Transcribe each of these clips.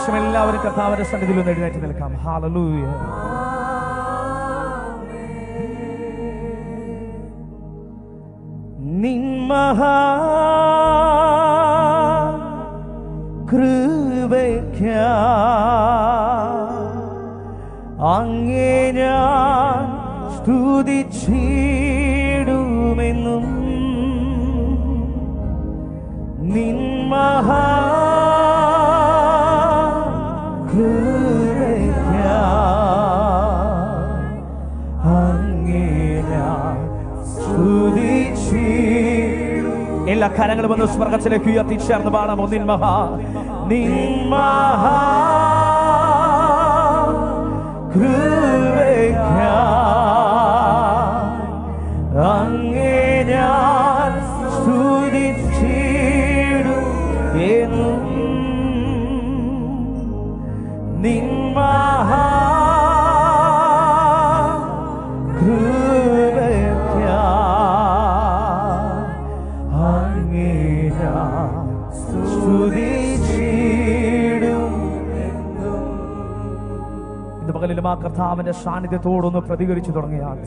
നിമിഷം എല്ലാവരും കർത്താവിന്റെ സന്നിധിയിൽ ഒന്ന് എഴുന്നേറ്റ് നിൽക്കാം. ഹല്ലേലൂയ. നിൻ മഹാ കൃപയ്ക്കാ അങ്ങേ ഞാൻ സ്തുതിച്ചിടുമെന്നും നിൻ മഹാ കൃപയ്ക്കാ അങ്ങേ ഞാൻ സ്തുതിച്ചിടും. എല്ലാ കരങ്ങളും ഒന്ന് സ്വർഗ്ഗത്തിലേക്ക് ഉയർത്തിച്ചേർന്ന് പാടാമോ? നിൻ മഹാ കൃപയ്ക്കാ അങ്ങേ ഞാൻ സ്തുതിച്ചിടും എന്നും നിൻ മഹാ കൃപയ്ക്കാ അങ്ങേ ഞാൻ സ്തുതിച്ചിടും. ഇന്ന് പകലിലും ആ കർത്താവിന്റെ സാന്നിധ്യത്തോടൊന്ന് പ്രതികരിച്ചു തുടങ്ങിയാണ്.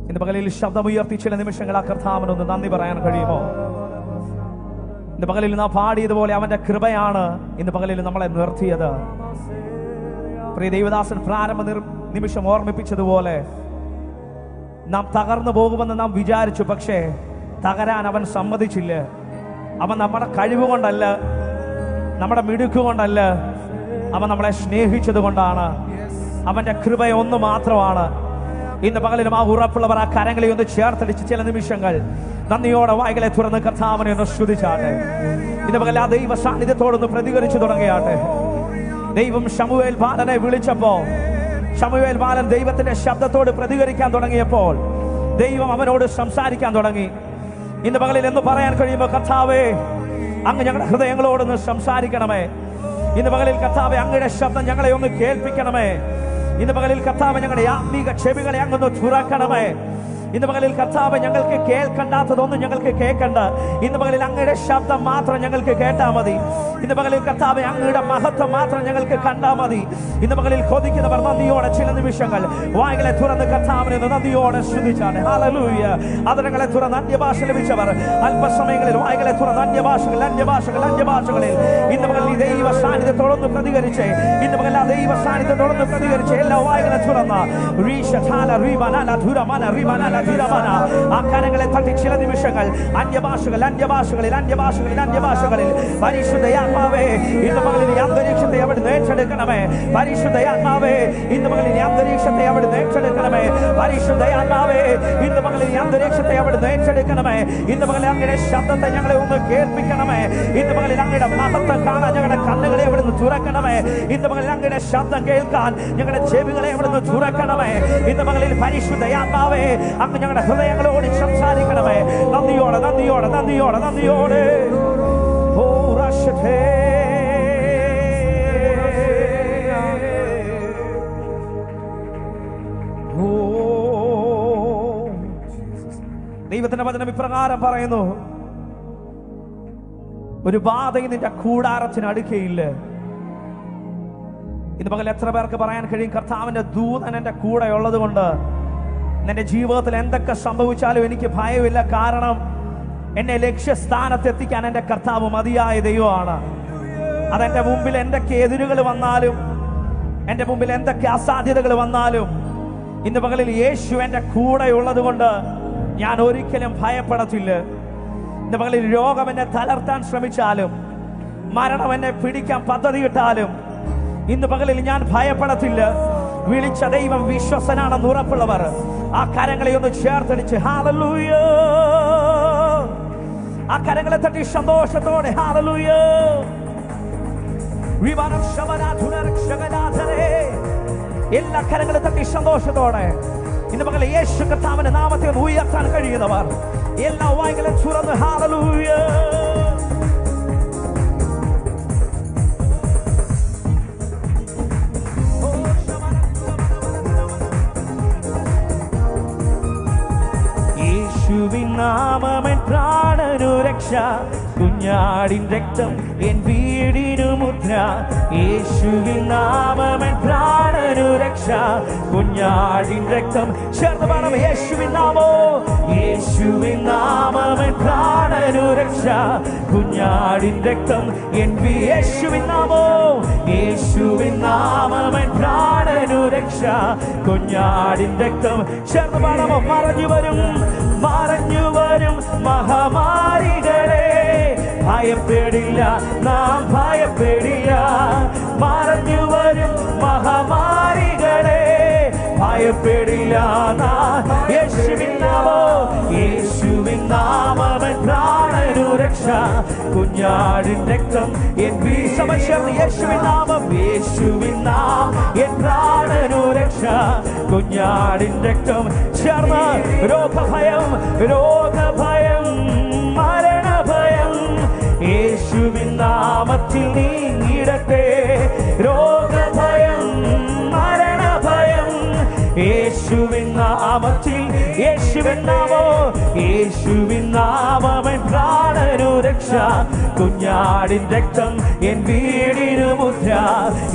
ഇന്ന് പകലിൽ ശബ്ദമുയർത്തി ചില നിമിഷങ്ങൾ ആ കർത്താവിനൊന്ന് നന്ദി പറയാൻ കഴിയുമോ? ഇന്ന് പകലിൽ നാം പാടിയതുപോലെ അവന്റെ കൃപയാണ് ഇന്ന് പകലിൽ നമ്മളെ നിർത്തിയത്. പ്രിയ ദൈവദാസൻ പ്രാരംഭ നിമിഷം ഓർമ്മിപ്പിച്ചതുപോലെ നാം തകർന്നു പോകുമെന്ന് നാം വിചാരിച്ചു, പക്ഷേ തകരാൻ അവൻ സമ്മതിച്ചില്ല. അവൻ നമ്മുടെ കഴിവ് കൊണ്ടല്ല, നമ്മുടെ മിടുക്ക് കൊണ്ടല്ല, അവൻ നമ്മളെ സ്നേഹിച്ചത് കൊണ്ടാണ്. അവന്റെ കൃപ ഒന്ന് മാത്രമാണ്. ഇന്ന് പകലിലും ആ ഉറപ്പുള്ളവർ ആ കരങ്ങളെ ഒന്ന് ചേർത്തടിച്ച് ചില നിമിഷങ്ങൾ നന്ദിയോടെ വായ്കളെ തുറന്ന് കർത്താവിനെ ഒന്ന് സ്തുതിച്ചാട്ടെ. ഇന്ന് പകൽ ആ ദൈവ സാന്നിധ്യത്തോടൊന്ന് പ്രതികരിച്ചു തുടങ്ങിയാട്ടെ. ദൈവം ശമൂവേൽ ബാലനെ വിളിച്ചപ്പോ, ശമൂവേൽ ബാലൻ ദൈവത്തിന്റെ ശബ്ദത്തോട് പ്രതികരിക്കാൻ തുടങ്ങിയപ്പോൾ ദൈവം അവനോട് സംസാരിക്കാൻ തുടങ്ങി. ഇന്ന് പകലിൽ എന്ന് പറയാൻ കഴിയുമ്പോൾ, കർത്താവേ അങ്ങ് ഞങ്ങളുടെ ഹൃദയങ്ങളോടൊന്ന് സംസാരിക്കണമേ. ഇന്ന് പകലിൽ കർത്താവേ അങ്ങയുടെ ശബ്ദം ഞങ്ങളെ ഒന്ന് കേൾപ്പിക്കണമേ. ഇന്ന് പകലിൽ കർത്താവ് ഞങ്ങളുടെ ആത്മീക ചെവികളെ അങ്ങൊന്ന് തുറക്കണമേ. ഇന്ന് പകലിൽ കർത്താവ് ഞങ്ങൾക്ക് കേൾക്കണ്ടാത്തതൊന്നും ഞങ്ങൾക്ക് കേൾക്കണ്ട. ഇന്ന് പകലിൽ അങ്ങയുടെ ശബ്ദം മാത്രം ഞങ്ങൾക്ക് കേട്ടാ മതി. ഇന്ന് പകലിൽ കർത്താവ് അങ്ങയുടെ മഹത്വം മാത്രം ഞങ്ങൾക്ക് കണ്ടാ മതി. ഇന്ന് പകലിൽ കൊതിക്കുന്നവർ നന്ദിയോടെ ചില നിമിഷങ്ങൾ വായ്കളെ തുറന്ന് കർത്താവിനെ നന്ദിയോടെ സ്തുതിച്ചാണ്. ഹല്ലേലൂയ. അതരങ്ങളെ തുറന്ന് അന്യഭാഷ ലഭിച്ചവർ അല്പസമയങ്ങളിൽ വായ്കളെ തുറന്ന് അന്യഭാഷകളിൽ ഇന്ന് പകൽ ഈ ദൈവ സാന്നിധ്യത്തോടൊന്ന് പ്രതികരിച്ച്, ഇന്ന് പകൽ ആ ദൈവ സാന്നിധ്യത്തോടൊന്ന് പ്രതികരിച്ച് എല്ലാ വായ്കളെ തുറന്ന് ആ കരങ്ങളെ തട്ടി ചില നിമിഷങ്ങൾ അന്യഭാഷകളിൽ പരിശുദ്ധയാത്മാവേ ഇന്ന് പകലിൽ ഈ അന്തരീക്ഷത്തെ അവിടുന്ന് ഏറ്റെടുക്കണമേ. പരിശുദ്ധയാത്മാവേ ഇന്ന് പകലിൽ ഈ അന്തരീക്ഷത്തെ അവിടുന്ന് ഏറ്റെടുക്കണമേ. പരിശുദ്ധയാത്മാവേ ഇന്ന് പകലിൽ ഈ അന്തരീക്ഷത്തെ അവിടുന്ന് ഏറ്റെടുക്കണമേ. ഇന്ന് പകലിൽ അങ്ങയുടെ ശബ്ദത്തെ ഞങ്ങളെ ഒന്ന് കേൾപ്പിക്കണമേ. ഇന്ന് പകലിൽ അങ്ങയുടെ മഹത്വം കാണാൻ ഞങ്ങളുടെ കണ്ണുകളെ അവിടുന്ന് തുറക്കണമേ. ഇന്ന് പകലിൽ അങ്ങയുടെ ശബ്ദം കേൾക്കാൻ ഞങ്ങളുടെ ചെവികളെ അവിടുന്ന് തുറക്കണമേ. ഇന്ന് പകലിൽ പരിശുദ്ധയാത്മാവേ അങ്ങ് ഞങ്ങളുടെ ഹൃദയങ്ങളോട് സംസാരിക്കണമേ. നന്ദിയോടെ നന്ദിയോടെ നന്ദിയോടെ നന്ദിയോടെ ഓ രാശേ ഓ. ദൈവത്തിന്റെ വചനം ഇപ്രകാരം പറയുന്നു, ഒരു ബാധയും നിന്റെ കൂടാരത്തിന് അടുക്കയില്ല. ഇന്ന് പകൽ എത്ര പേർക്ക് പറയാൻ കഴിയും, കർത്താവിന്റെ ദൂതൻ എന്റെ കൂടെ ഉള്ളത് കൊണ്ട് എന്റെ ജീവിതത്തിൽ എന്തൊക്കെ സംഭവിച്ചാലും എനിക്ക് ഭയമില്ല. കാരണം എന്നെ ലക്ഷ്യസ്ഥാനത്തെത്തിക്കാൻ എന്റെ കർത്താവ് മതിയായ ദൈവമാണ്. അതെന്റെ മുമ്പിൽ എന്തൊക്കെ എതിരുകൾ വന്നാലും, എന്റെ മുമ്പിൽ എന്തൊക്കെ അസാധ്യതകൾ വന്നാലും, ഇന്ന് പകലിൽ യേശു എന്റെ കൂടെ ഉള്ളത് കൊണ്ട് ഞാൻ ഒരിക്കലും ഭയപ്പെടത്തില്ല. ഇന്ന് പകലിൽ രോഗം എന്നെ തളർത്താൻ ശ്രമിച്ചാലും, മരണം എന്നെ പിടിക്കാൻ പദ്ധതിയിട്ടാലും, ഇന്ന് പകലിൽ ഞാൻ ഭയപ്പെടത്തില്ല. വിളിച്ച ദൈവം വിശ്വസനാണെന്ന് ഉറപ്പുള്ളവർ ആ കരങ്ങളെ ഒന്ന് ചേർത്തടിച്ച് ഹല്ലേലൂയ, ആ കരങ്ങളെ തട്ടി സന്തോഷത്തോടെ ഹല്ലേലൂയ. എല്ലാ കരങ്ങളെ തട്ടി സന്തോഷത്തോടെ ഇന്ന് പകൽ യേശു കർത്താവിന്റെ നാമത്തെ ഉയർത്താൻ കഴിയുന്നവർ എല്ലാ വായ്കളെ തുറന്ന് ഹല്ലേലൂയ. നാമമെൻ പ്രാണനു രക്ഷ, കുഞ്ഞാടിൻ രക്തം എൻ വീടിനു മുദ്ര, യേശുവിൻ നാമമെൻ പ്രാണനു രക്ഷ. കുഞ്ഞാടിൻ രക്തം ചേർന്ന് പാടാം. യേശുവിൻ നാമോ, യേശുവിൻ നാമമെൻ പ്രാണനു രക്ഷ. കുഞ്ഞാടിൻ രക്തം എൻ യേശുവിൻ നാമോ, യേശുവിൻ നാമമെൻ പ്രാണനു രക്ഷ. കുഞ്ഞാടിൻ രക്തം ചേർന്ന് പാടാമോ? മറഞ്ഞു വരും മഹാമാരികളെ ഭയപ്പെടില്ല, നാം ഭയപ്പെടില്ല. മറഞ്ഞു വരും മഹാമാരികളെ ഭയപ്പെടില്ല. യേശുവിൻ നാമോ, യേശുവിൻ നാമമെൻ പ്രാണനു രക്ഷ. കുഞ്ഞാടിൻ രക്തം എൻ സമശർന്ന് യേശുവിൻ നാമം, യേശുവിൻ നാമം എൻ പ്രാണനു രക്ഷ. കുഞ്ഞാടിൻ രക്തം ചേർന്ന് രോഗഭയം മരണഭയം യേശുവിൻ നാമത്തിൽ നീങ്ങിടട്ടെ. രോഗഭയം മരണഭയം യേശുവിൻ നാമത്തിൽ, യേശുവിൻ നാമോ, യേശുവിൻ നാമമെൻ പ്രാണനു രക്ഷ. കുഞ്ഞാടിൻ രക്തം എൻ വീടിനു മുദ്ര,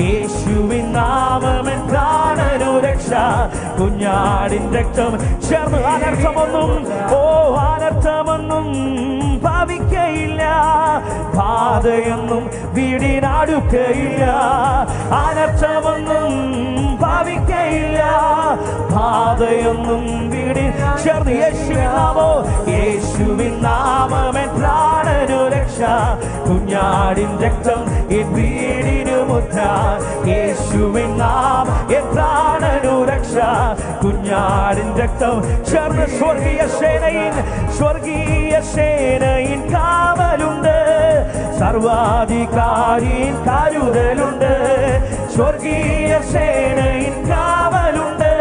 യേശുവിൻ നാമമെൻ പ്രാണനു രക്ഷ. കുഞ്ഞാടിൻ രക്തം ചേർന്ന് അനർത്ഥമൊന്നും ഭാവിക്കയില്ല, ബാധയൊന്നും വീടിനടുക്കയില്ല. അനർത്ഥമൊന്നും ഭാവിക്കയില്ല, ബാധയൊന്നും വീടിൻ ചേർന്ന് യേശുവിൻ നാമോ, യേശുവിൻ നാമമെൻ പ്രാണനു രക്ഷ. കുഞ്ഞാടിൻ രക്തം എൻ വീടിനു മുദ്ര, യേശുവിൻ നാമം എൻ പ്രാണനു രക്ഷ. കുഞ്ഞാടിൻ രക്തം ചേർന്ന് സ്വർഗീയ സേനയിൻ കാവലുണ്ട്, സർവാധികാരിൻ കരുതലുണ്ട്. സ്വർഗീയ സേനയിൻ കാവലുണ്ട്,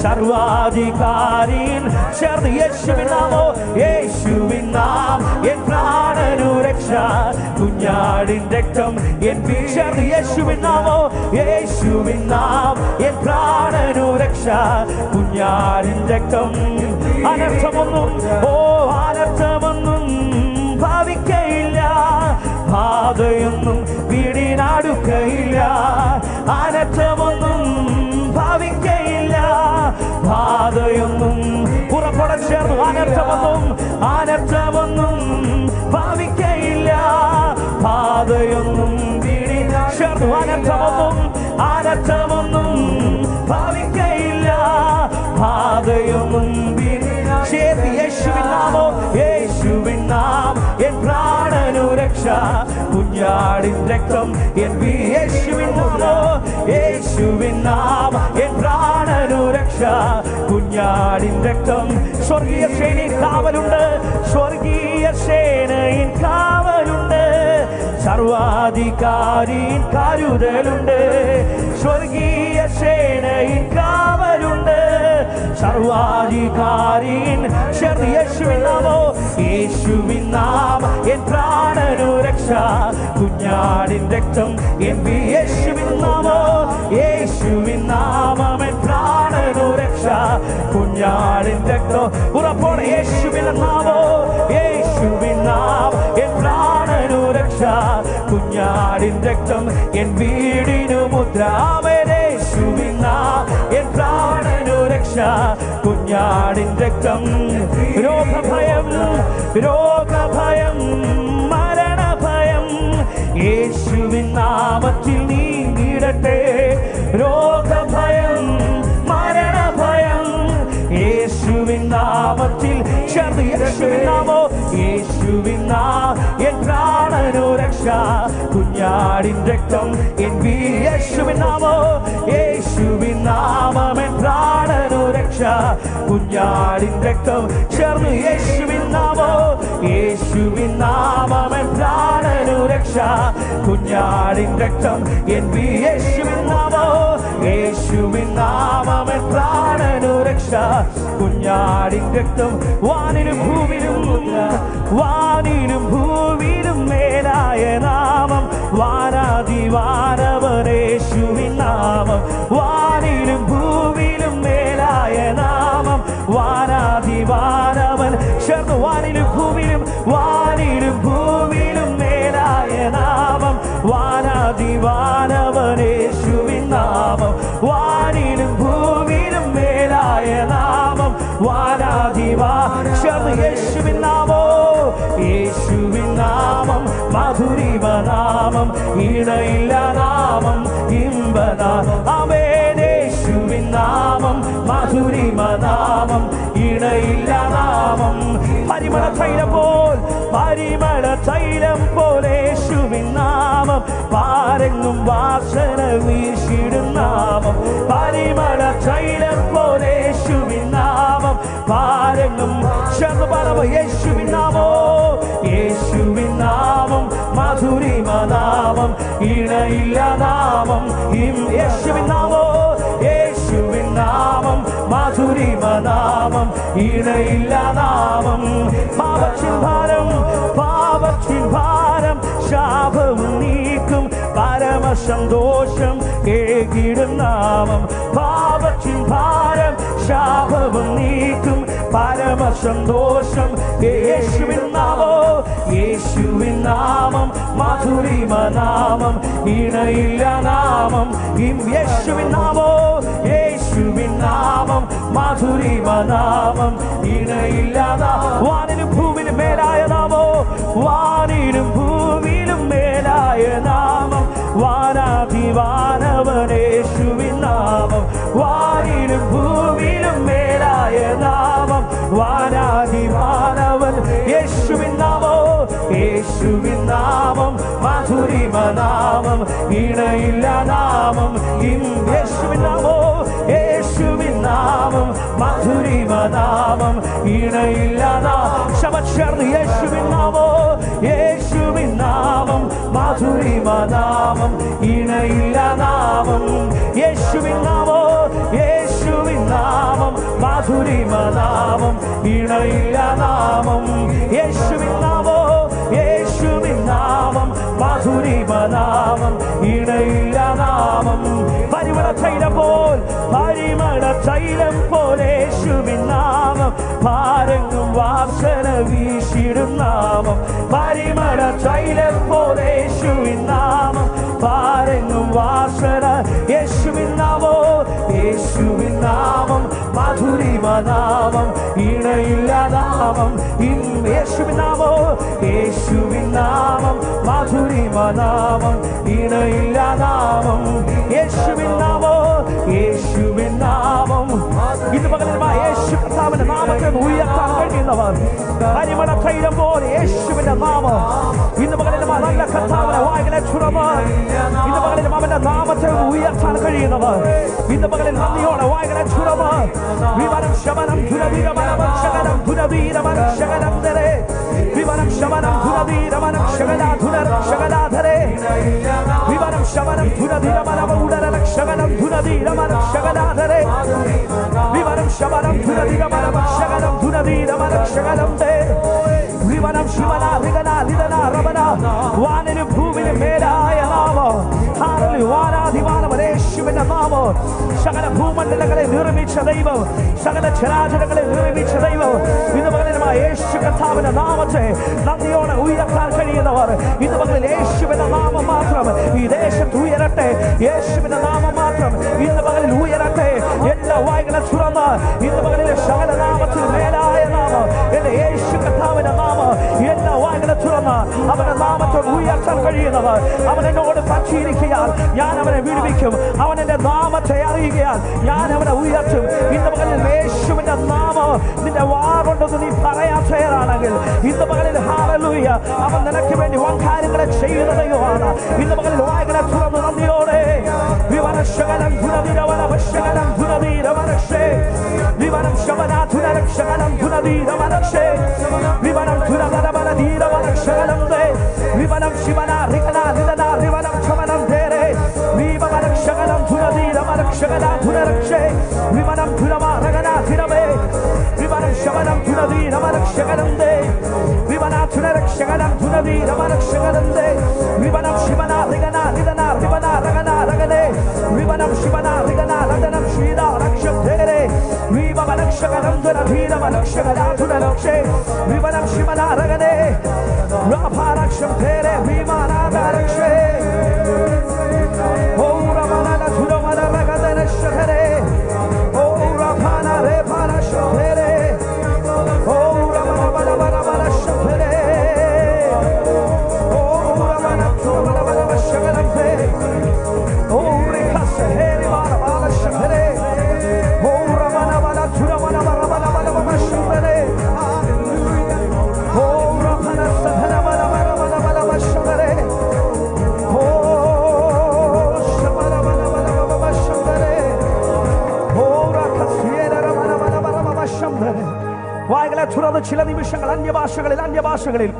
സർവാധികാരിൻ ചേർന്ന് യേശുവിൻ നാമോ, യേശുവിൻ നാമം എൻ പ്രാണനു രക്ഷ. കുഞ്ഞാടിൻ രക്തം എൻ ചേർന്ന് യേശുവിൻ നാമോ, യേശുവിൻ നാമം എൻ പ്രാണനു രക്ഷ. കുഞ്ഞാടിൻ രക്തം അനർത്ഥമൊന്നും ഭാവിക്കയില്ല, ബാധയൊന്നും വീടിനടുക്കയില്ല. അനർത്ഥമൊന്നും ഭാവിക്കയില്ല, ബാധയൊന്നും പുറപ്പെടാൻ ചേർന്നു. അനർത്ഥമൊന്നും ഭാവിക്കയില്ല, ബാധയൊന്നും വീടിന ചേർന്നു. അനർത്ഥമൊന്നും ഭാവിക്കയില്ല, ബാധയൊന്നും ചേർന്ന് യേശുവിൻ നാമോ, യേശുവിൻ നാമം എൻ പ്രാണനു രക്ഷ. കുഞ്ഞാടിൻ രക്തം എൻ യേശുവിൻ നാമോ, യേശുവിൻ നാമം എൻ പ്രാണനു രക്ഷ. കുഞ്ഞാടിൻ രക്തം സ്വർഗീയ സേനയിൻ കാവലുണ്ട്, സ്വർഗീയ സേനയിൻ കാവലുണ്ട്, സർവാധികാരിൻ കരുതലുണ്ട്. സ്വർഗീയ സേനയിൻ കാവലുണ്ട്, സർവാധികാരിൻ ചേർന്ന് യേശുവിൻ നാമോ, യേശുവിൻ നാമം എൻ പ്രാണനു രക്ഷ. കുഞ്ഞാടിൻ രക്തം എൻ യേശുവിൻ നാമോ, യേശുവിൻ നാമം എൻ പ്രാണനു രക്ഷ. കുഞ്ഞാടിൻ രക്തം ഉറപ്പോടെ യേശുവിൻ നാമോ, യേശുവിൻ നാമം എൻ പ്രാണനു രക്ഷ. കുഞ്ഞാടിൻ രക്തം എൻ വീടിനു മുദ്ര, യേശുവിൻ നാമം എൻ പ്രാണനു രക്ഷ. കുഞ്ഞാടിൻ രക്തം രോഗഭയം മരണഭയം യേശുവിൻ നാമത്തിൽ നീങ്ങിടട്ടെ. രോഗഭയം മരണഭയം യേശുവിൻ നാമത്തിൽ ചേർന്ന് യേശുവിൻ നാമോ, യേശുവിൻ നാമം എൻ പ്രാണനു രക്ഷ. കുഞ്ഞാടിൻ രക്തം എൻ യേശുവിൻ നാമോ, യേശുവിൻ നാമം എൻ പ്രാണനു രക്ഷ. കുഞ്ഞാടിൻ രക്തം ചേർന്ന് യേശുവിൻ നാമോ, യേശുവിൻ നാമം എൻ പ്രാണനു രക്ഷ. കുഞ്ഞാടിൻ രക്തം എൻ യേശുവിൻ നാമോ, യേശുവിൻ നാമം എൻ പ്രാണനു രക്ഷ. കുഞ്ഞാടിൻ രക്തം വാനിലും ഭൂവിലും മേലായ നാമം, വാനാതിവാനവനേശുവിൻ നാമം. വാനിലും ഭൂവിലും മേലായ നാമം, വാനാതിവാനവൻ ചേർന്ന് വാനിലും ഭൂവിലും വാനാധിവാൻ ചേർന്ന് യേശുവിൻ നാമം, യേശുവിൻ നാമം മധുരിമനാമം, ഇടയില്ല നാമം ഇമ്പനാമം, യേശുവിൻ നാമം മധുരിമനാമം, ഇടയില്ല നാമം. പരിമള തൈലം പോൽ, പരിമള തൈലം പോലെ യേശുവിൻ നാമം, പാരെങ്ങും വാസന വീശിടും നാമം, പരിമള തൈലം പോലെ യേശുവിൻ നാമം, പാരെങ്ങും ചേർന്ന് പറവ യേശുവിൻ നാമോ, യേശുവിൻ നാമം മധുരിമനാമം, ഇടയില്ല നാമം യേശുവിൻ നാമോ, യേശുവിൻ നാമം മധുരിമനാമം, ഇടയില്ല നാമം. പാപത്തിൻ ഭാരം, പാപത്തിൻ ഭാരം ശാപവും നീക്കും, പരമസന്തോഷം ഏകിടും നാമം, പാപത്തിൻ ഭാരം ശാപവും നീക്കും, പരമസന്തോഷം യേശുവിൻ നാമോ, യേശുവിൻ നാമം മധുരിമനാമം, ഇടയില്ല നാമം യേശുവിൻ നാമോ, യേശുവിൻ നാമം മധുരിമനാമം, ഇടയില്ല നാമം. വാനിലും ഭൂമിയിലും മേലായ നാമോ, വാനിലും ഭൂമിയിലും മേലായ നാമം, വാനാധിവാനവൻ യേശുവിൻ നാമം, വാനിലും ഭൂമിയിലും മേലായ നാമം, വാനാധിവാനവൻ യേശുവിൻ നാമോ, യേശുവിൻ നാമം മധുരിമനാമം, ഇടയില്ല നാമം യേശുവിൻ നാമോ, യേശുവിൻ നാമം മധുരിമനാമം, ഇടയില്ല നാമം. ശബചേർന്ന് യേശുവിൻ നാമോ, യേശുവിൻ നാമം മധുരിമനാമം, ഇടയില്ല നാമം, യേശുവിൻ നാമോ, യേശുവിൻ നാമം മധുരിമനാമം, ഇടയില്ല നാമം, യേശുവിൻ നാമോ, യേശുവിൻ നാമം മധുരിമനാമം, ഇടയില്ല നാമം. പരിമള തൈലം പോൽ, പരിമള തൈലം പോലെ യേശുവിൻ നാമം, പാരെങ്ങും വാസന വീശിടും നാമം, പരിമള തൈലം പോലെ യേശുവിൻ നാമം, പാരെങ്ങും വാസന യേശുവിൻ നാമോ, യേശുവിൻ നാമം മധുരിമനാമം, ഇടയില്ല നാമം യേശുവിൻ നാമോ, യേശുവിൻ നാമം മധുരിമനാമം, ഇടയില്ല നാമം യേശുവിൻ നാമോ, യേശുവിൻ നാമം. ഇന്ന് പകലമായി യേശു കർത്താവിന്റെ നാമത്തെ ഉയർത്താൻ കഴിയുന്നവർ, പരിമള തൈലം പോലെ യേശുവിന്റെ നാമം ഇന്ന് പകലിലും നല്ല കർത്താവിനെ വായികളെ തുറന്ന് ഇന്ന് പകലിലും അവന്റെ നാമത്തെ ഉയർത്താൻ കഴിയുന്നവർ, ഇന്ന് പകലിൽ നന്ദിയോടെ വായികളെ തുറന്ന് വിവരം ശമനം ധുരവീരമനം ശകലം ധുരവീരമനം ശകലം ധരെ വിവരം ശമനം ധുരവീരമനം ശകലാധുര ശകലാധരെ വിവരം ശമനം ധുരധീരമനം ഉടര ശകലം ധുരധീരമനം ശകലാധരെ വിവരം ശമനം ധുരധീരമനം ശകലം ധുരധീരമനം ശകലം ധേ വിവരം ശിവന വിഗന നിദന റബന. വാനിലും ഭൂമിയിലും മേലായ നാമം, വാനാധിവാനം യേശുവിന്റെ നാമം, സകല ഭൂമണ്ഡലങ്ങളെ നിർമ്മിച്ച ദൈവം, സകല ചരാചരങ്ങളെ നിർമ്മിച്ച ദൈവം, ഇന്ന് പകരമായി യേശു കർത്താവിന്റെ നാമത്തെ നന്ദിയോടെ ഉയർത്താൻ കഴിയുന്നവർ, ഇന്ന് പകലിൽ യേശുവിന്റെ നാമം മാത്രം ഈ ദേശത്ത് ഉയരട്ടെ, യേശുവിന്റെ നാമം മാത്രം ഇന്ന് പകലിൽ ഉയരട്ടെ. എല്ലാ വായ്കളെ തുറന്ന് ഇന്ന് പകലിൽ സകല നാമത്തിൽ മേലായ നാമം എന്റെ യേശു കർത്താവിന്റെ നാമം, എല്ലാ വായ്കളെ തുറന്ന് അവന്റെ നാമത്തോട് ഉയർത്താൻ കഴിയുന്നവർ, അവൻ എന്നോട് പറ്റിയിരിക്കാൻ ഞാൻ അവനെ വിടുവിക്കും, അവൻ എന്റെ നാമത്തെ അറിയുകയാൽ ഞാൻ അവനെ ഉയർത്തും. ഇന്ന് പകലിൽ യേശുവിന്റെ നാമം നിന്റെ വാ കൊണ്ടൊന്ന് നീ പറയാൻ തയ്യാറാണെങ്കിൽ ഇന്ന് പകലിൽ ഹല്ലേലൂയ, അവൻ നിനക്ക് വേണ്ടി വൻ കാര്യങ്ങളെ ചെയ്യുന്ന ദൈവമാണ്. ഇന്ന് പകലിൽ വായ്കളെ തുറന്ന് നന്ദിയോടെ വിവരം ശകലം ധുനവീരവനവശകലം ധുനവീരവനക്ഷേ വിവരം ശവനാധുനരക്ഷകലം ധുനവീരവനക്ഷേ വിവരം ധുനവരവനധീരവനക്ഷകലം ദേ വിവരം ശിവന റികന നിദന റിവനം ശമനം ധേരെ വിവരക്ഷകലം ധുനവീരവനക്ഷകല ധുനരക്ഷേ വിവരം ധുനവരഗന ധിരവേ വിവരം ശവനം ധുനവീരവനക്ഷകലം ദേ വിവനാധുനരക്ഷകലം ധുനവീരവനക്ഷകലം ദേ വിവരം ശിവന റികന നിദന റിവന രഗന രഗനെ വിവനം ശിവന റികന രഗനം ശ്രീദ രക്ഷം ധേരെ വിവരക്ഷകലം ധുനവീരവനക്ഷകലാധുനരക്ഷേ വിവരം ശിവന രഗനെ രാഭാരക്ഷം ധേരെ വിമാനാദരക്ഷേ ഓ രമണന ധുരമന രഗദന ശഹരെ ഓ രഭാന രേഭാന ശഹരെ വായകളെ തുറന്ന് ചില നിമിഷങ്ങൾ അന്യഭാഷകളിൽ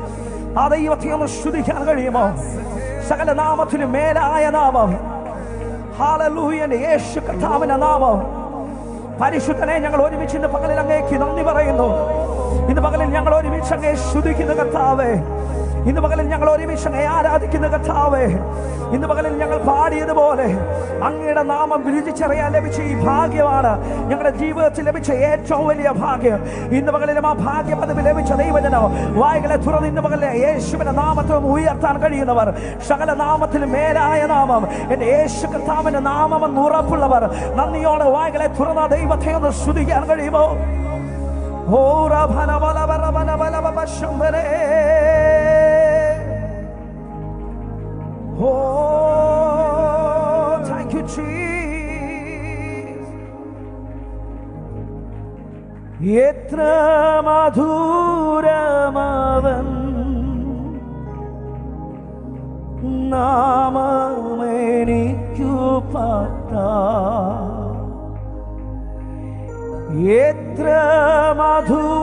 ആ ദൈവത്തെ ഒന്ന് സ്തുതിക്കാൻ കഴിയുമോ? സകല നാമത്തിനും മേലായ നാമം, ഹല്ലേലൂയ, യേശു കർത്താവിന്റെ നാമം. പരിശുദ്ധനെ, ഞങ്ങൾ ഒരുമിച്ച് ഇന്ന് പകലിൽ അങ്ങേക്ക് നന്ദി പറയുന്നു. ഇന്ന് പകലിൽ ഞങ്ങൾ ഒരുമിച്ച് അങ്ങേ സ്തുതിക്കുന്ന കർത്താവേ, ഇന്ന് പകലിൽ ഞങ്ങൾ ഒരുമിച്ച് അങ്ങേ ആരാധിക്കുന്ന കർത്താവേ, ഇന്ന് പകലിൽ ഞങ്ങൾ പാടിയതുപോലെ അങ്ങയുടെ നാമം രുചിച്ചറിയാൻ ലഭിച്ച ഈ ഭാഗ്യമാണ് ഞങ്ങളുടെ ജീവിതത്തിൽ ലഭിച്ച ഏറ്റവും വലിയ ഭാഗ്യം. ഇന്ന് പകലിലും ആ ഭാഗ്യം പദവി ലഭിച്ച ദൈവജനോ, വായകളെ തുറന്ന് ഇന്ന് പകലിലെ യേശുവിന്റെ നാമത്തെ ഉയർത്താൻ കഴിയുന്നവർ, സകല നാമത്തിലും മേലായ നാമം എന്റെ യേശു കർത്താവിന്റെ നാമമെന്ന് ഉറപ്പുള്ളവർ, നന്ദിയോടെ വായകളെ തുറന്ന ദൈവത്തെ ഒന്ന് സ്തുതിക്കാൻ കഴിയുമോ? ഓ റബന ബല ബല ബല ബല ശംബരേ, ഓ താങ്ക് യു ജീസസ്. എത്ര മധുരമവൻ നാമമെനിക്കു പാർത്താൻ, എത്ര മധുരമവൻ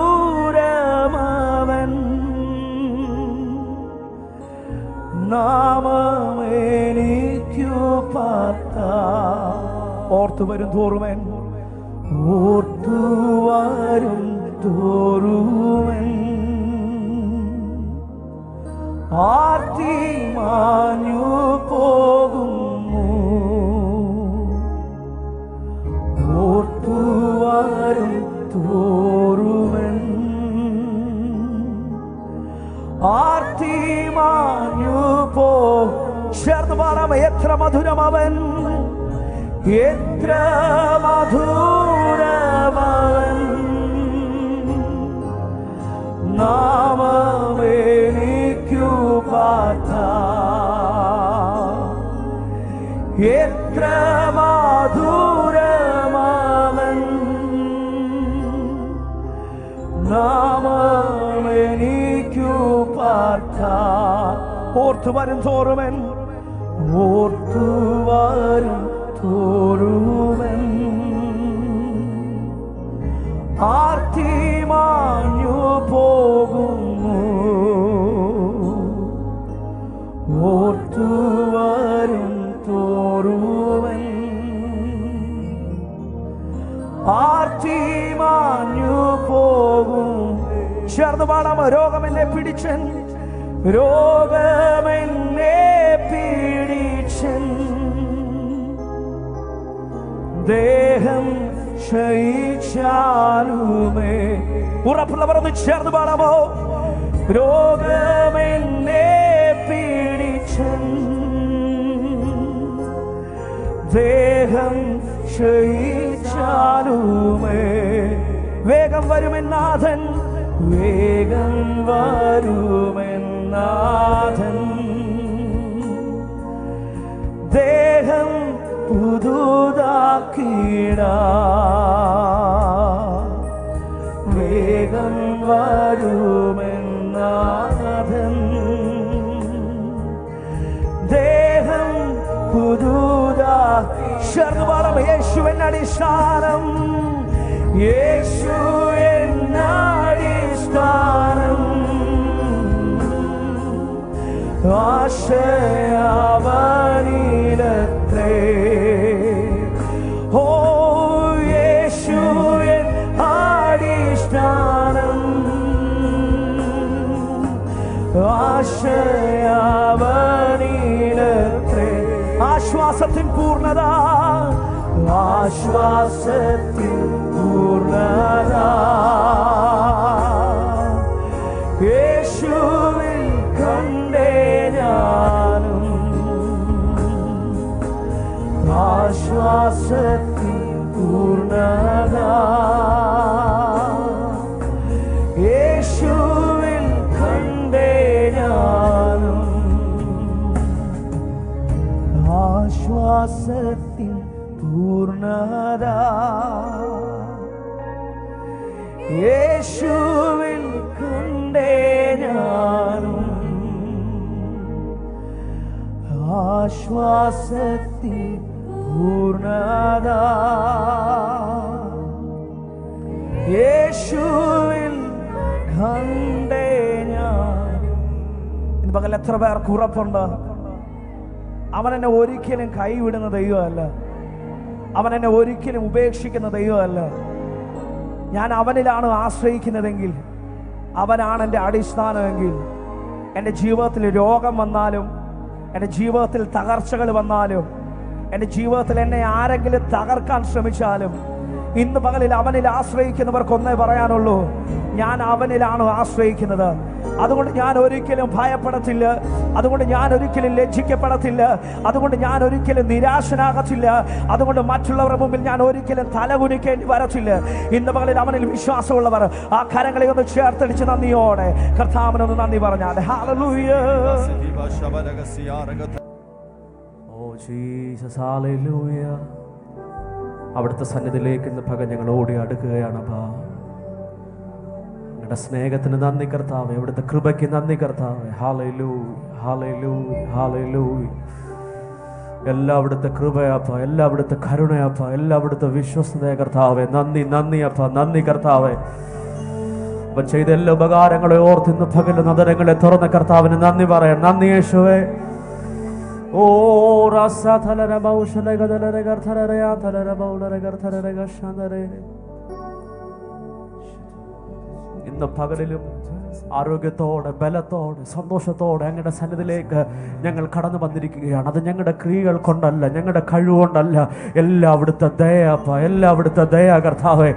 നാമമെനിക്കു പാർത്താൻ. ഓർത്തുവരും തോറുമൻ, ഓർത്തുവരും തോറുമൻ ആർത്തി മാഞ്ഞു പോകുന്നു, ഓർത്തുവരും തോറുമൻ ആർത്തി മാഞ്ഞു പോ. ചേർന്ന് പാടാം, എത്ര മധുരമവൻ, എത്ര മധുരമവൻ നാമമെനിക്കു പാർത്താൻ, എത്ര മധുരമവൻ നാമമെനിക്കു പാർത്താൻ. ഓർത്തുവരും തോറുമൻ, ഓർത്തുവരും തോറുമൻ ആർത്തി മാഞ്ഞു പോകുന്നു, ഓർത്തുവരും തോറുമൻ ആർത്തി മാഞ്ഞു പോകും. ചേർന്ന് പാടാം, രോഗമെന്നെ പിടിച്ചൻ, രോഗമെന്നെ പിടിച്ചൻ, ദേഹം ക്ഷയിച്ചാലുമേ. ഉറപ്പുള്ളവർ ഒന്ന് ചേർന്ന് പാടാമോ? രോഗമെന്നെ പിടിച്ചൻ, ദേഹം ക്ഷയിച്ചാലുമേ. വേഗം വരുമെന്നാഥൻ, വേഗം വരുമെന്നാഥൻ, ദേഹം പുതുതാക്കിടാൻ, വേഗം വരുമെന്നാഥൻ, ദേഹം പുതുതാക്കി. ശർവാളം യേശു എന്നടിസ്ഥാനം, യേശു എന്നടിസ്ഥാനം, ആശയവനിലത്രേ. ഓ യേശു എൻ അടിസ്ഥാനം, ആശയവനിലത്രേ. ആശ്വാസത്തിൻ പൂർണ്ണത, ആശ്വാസത്തിൻ പൂർണ്ണത യേശുവിൽ കണ്ടേ ഞാനും, ആശ്വാസത്തിൻ പൂർണ്ണത യേശുവിൽ കണ്ടേ ഞാനും, ആശ്വാസത്തിൻ പൂർണ്ണത യേശുവിൽ കണ്ടേ ഞാനും, ആശ്വാസത്തിൻ പൂർണ്ണത യേശുവിൽ ഇന്ന് പകൽ എത്ര പേർക്ക് ഉറപ്പുണ്ട് അവൻ എന്നെ ഒരിക്കലും കൈവിടുന്ന ദൈവമല്ല, അവൻ എന്നെ ഒരിക്കലും ഉപേക്ഷിക്കുന്ന ദൈവമല്ല. ഞാൻ അവനിലാണ് ആശ്രയിക്കുന്നതെങ്കിൽ, അവനാണ് എൻ്റെ അടിസ്ഥാനമെങ്കിൽ, എൻ്റെ ജീവിതത്തിൽ രോഗം വന്നാലും, എൻ്റെ ജീവിതത്തിൽ തകർച്ചകൾ വന്നാലും, എൻ്റെ ജീവിതത്തിൽ എന്നെ ആരെങ്കിലും തകർക്കാൻ ശ്രമിച്ചാലും, ഇന്ന് പകലിൽ അവനിൽ ആശ്രയിക്കുന്നവർക്കൊന്നേ പറയാനുള്ളൂ, ഞാൻ അവനിലാണ് ആശ്രയിക്കുന്നത്. അതുകൊണ്ട് ഞാൻ ഒരിക്കലും ഭയപ്പെടത്തില്ല, അതുകൊണ്ട് ഞാൻ ഒരിക്കലും ലജ്ജിക്കപ്പെടത്തില്ല, അതുകൊണ്ട് ഞാൻ ഒരിക്കലും നിരാശനാകത്തില്ല, അതുകൊണ്ട് മറ്റുള്ളവരുടെ മുമ്പിൽ ഞാൻ ഒരിക്കലും തലകുനിക്കേണ്ടി വരത്തില്ല. ഇന്ന് പകലിൽ അവനിൽ വിശ്വാസമുള്ളവർ ആ കരങ്ങളെ ഒന്ന് ചേർത്തടിച്ച് നന്ദിയോടെ കർത്താവിനൊന്ന് നന്ദി പറഞ്ഞാൽ ഹല്ലേലൂയ. Oh Jesus hallelujah. അവിടുത്തെ സന്നിധിയിലേക്ക് ഇന്ന് പകൽ ഞങ്ങൾ ഓടി അടുക്കുകയാണ്. അങ്ങയുടെ സ്നേഹത്തിന് നന്ദി കർത്താവേ, അവിടുത്തെ കൃപയ്ക്ക് നന്ദി കർത്താവേ. Hallelujah hallelujah hallelujah. എല്ലാം അവിടുത്തെ കൃപയപ്പ, എല്ലാം അവിടുത്തെ കരുണയപ്പ, എല്ലാം അവിടുത്തെ വിശ്വസ്തതയ കർത്താവേ. നന്ദി നന്ദി അപ്പ, നന്ദി കർത്താവേ. അവൻ ചെയ്ത എല്ലാ ഉപകാരങ്ങളെ ഓർത്ത് ഇന്ന് പകൽ നദരങ്ങളെ തുറന്ന കർത്താവിന് നന്ദി പറയാൻ. നന്ദി യേശുവേ. ഓ ഇന്ന് പകലിലും ആരോഗ്യത്തോടെ, ബലത്തോടെ, സന്തോഷത്തോടെ അങ്ങയുടെ സന്നിധിയിലേക്ക് ഞങ്ങൾ കടന്നു വന്നിരിക്കുകയാണ്. അത് ഞങ്ങളുടെ ക്രിയകൾ കൊണ്ടല്ല, ഞങ്ങളുടെ കഴിവുകൊണ്ടല്ല, എല്ലാം അവിടുത്തെ ദയപ്പ, എല്ലാം അവിടുത്തെ ദയ കർത്താവേ.